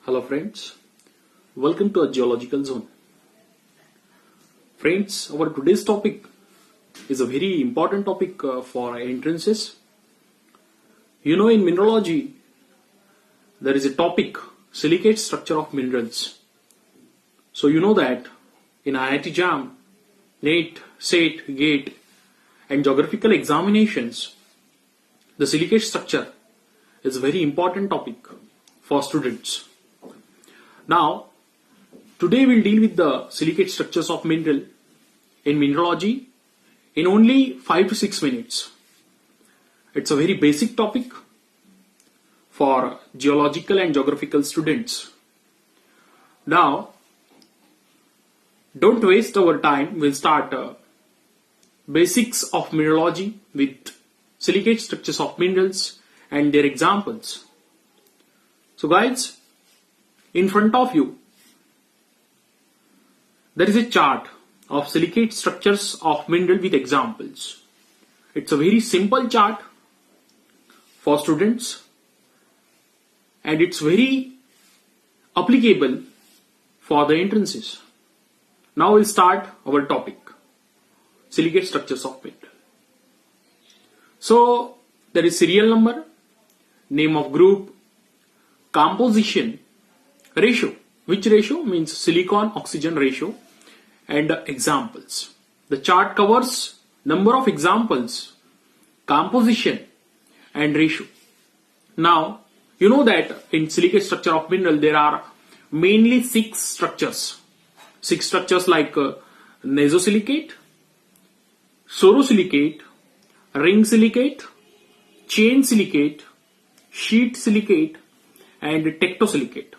Hello friends, welcome to a geological zone. Friends, our today's topic is a very important topic for entrances. You know, in mineralogy, there is a topic, silicate structure of minerals. So you know that in IIT JAM, NET, SET, GATE and geographical examinations, the silicate structure is a very important topic for students. Now, today we'll deal with the silicate structures of mineral in mineralogy in only 5 to 6 minutes. It's a very basic topic for geological and geographical students. Now, don't waste our time. We'll start basics of mineralogy with silicate structures of minerals and their examples. So guys, in front of you, there is a chart of silicate structures of mineral with examples. It's a very simple chart for students and it's very applicable for the entrances. Now we'll start our topic, silicate structures of mineral. So there is serial number, name of group, composition, ratio. Which ratio? Means silicon-oxygen ratio, and examples. The chart covers number of examples, composition and ratio. Now, you know that in silicate structure of mineral there are mainly 6 structures. 6 structures like nasosilicate, sorosilicate, ring silicate, chain silicate, sheet silicate and tectosilicate.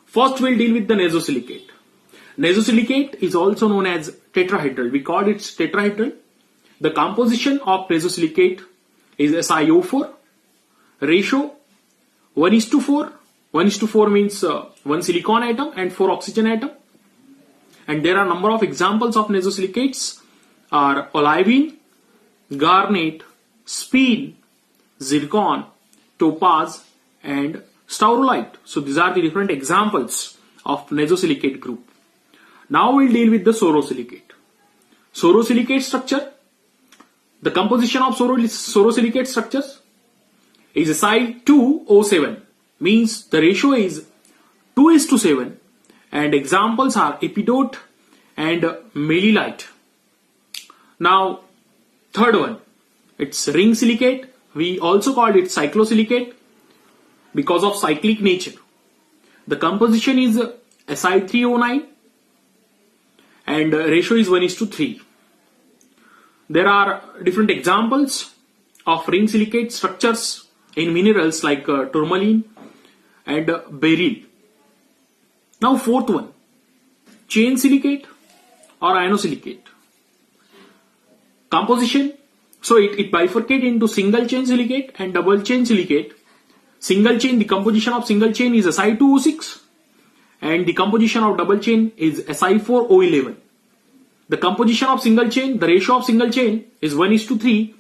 First we'll deal with the nasosilicate. Nasosilicate is also known as tetrahedral. We call it tetrahedral. The composition of nasosilicate is SiO4. Ratio 1:4. 1:4 means 1 silicon atom and 4 oxygen atom. And there are number of examples of nasosilicates are olivine, garnet, speen, zircon, topaz and staurolite. So these are the different examples of nasosilicate group. Now we'll deal with the sorosilicate. Sorosilicate structure. The composition of sorosilicate structures is Si2O7. Means the ratio is 2:7 and examples are epidote and melilite. Now third one, it's ring silicate. We also called it cyclosilicate because of cyclic nature. The composition is Si3O9 and ratio is 1:3. There are different examples of ring silicate structures in minerals like tourmaline and beryl. Now fourth one, chain silicate or inosilicates. Composition, so it bifurcates into single chain silicate and double chain silicate. Single chain, the composition of single chain is Si2O6 and the composition of double chain is Si4O11. The composition of single chain, the ratio of single chain is 1:3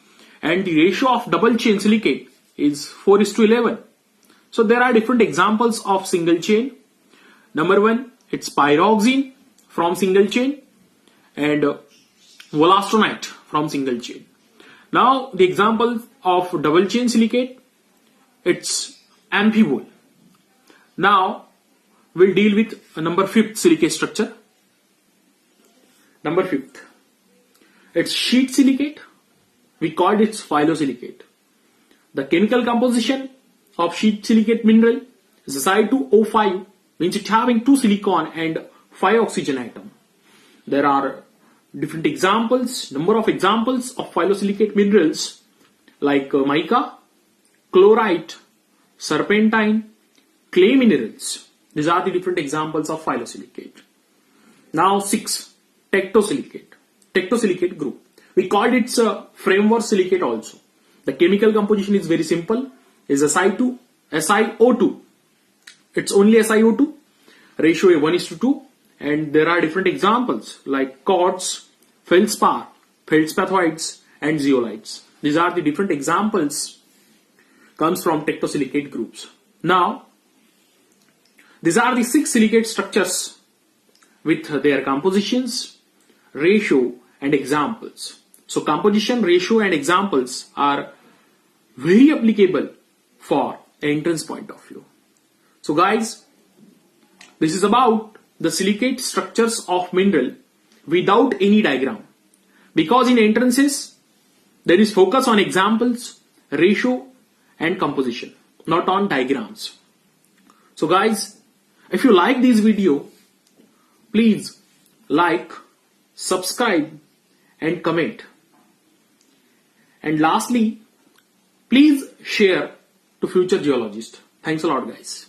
and the ratio of double chain silicate is 4:11. So there are different examples of single chain. Number 1, it's pyroxene from single chain and wollastonite from single chain. Now the example of double chain silicate, it's amphibole. Now we'll deal with number 5th silicate structure. Number 5th, it's sheet silicate. We called it phyllosilicate. The chemical composition of sheet silicate mineral is Si2O5, means it's having 2 silicon and 5 oxygen atom. There are different examples, number of examples of phyllosilicate minerals like mica, chlorite, serpentine, clay minerals. These are the different examples of phyllosilicate. Now 6, tectosilicate. Tectosilicate group. We called it framework silicate also. The chemical composition is very simple. Is SiO2. It's only SiO2. Ratio is 1:2. And there are different examples like quartz, feldspar, feldspathoids and zeolites. These are the different examples comes from tectosilicate groups. Now These are the 6 silicate structures with their compositions, ratio and examples. So composition, ratio and examples are very applicable for entrance point of view. So guys, this is about the silicate structures of mineral without any diagram. Because in entrances, there is focus on examples, ratio and composition, not on diagrams. So guys, if you like this video, please like, subscribe and comment. And lastly, please share to future geologists. Thanks a lot guys.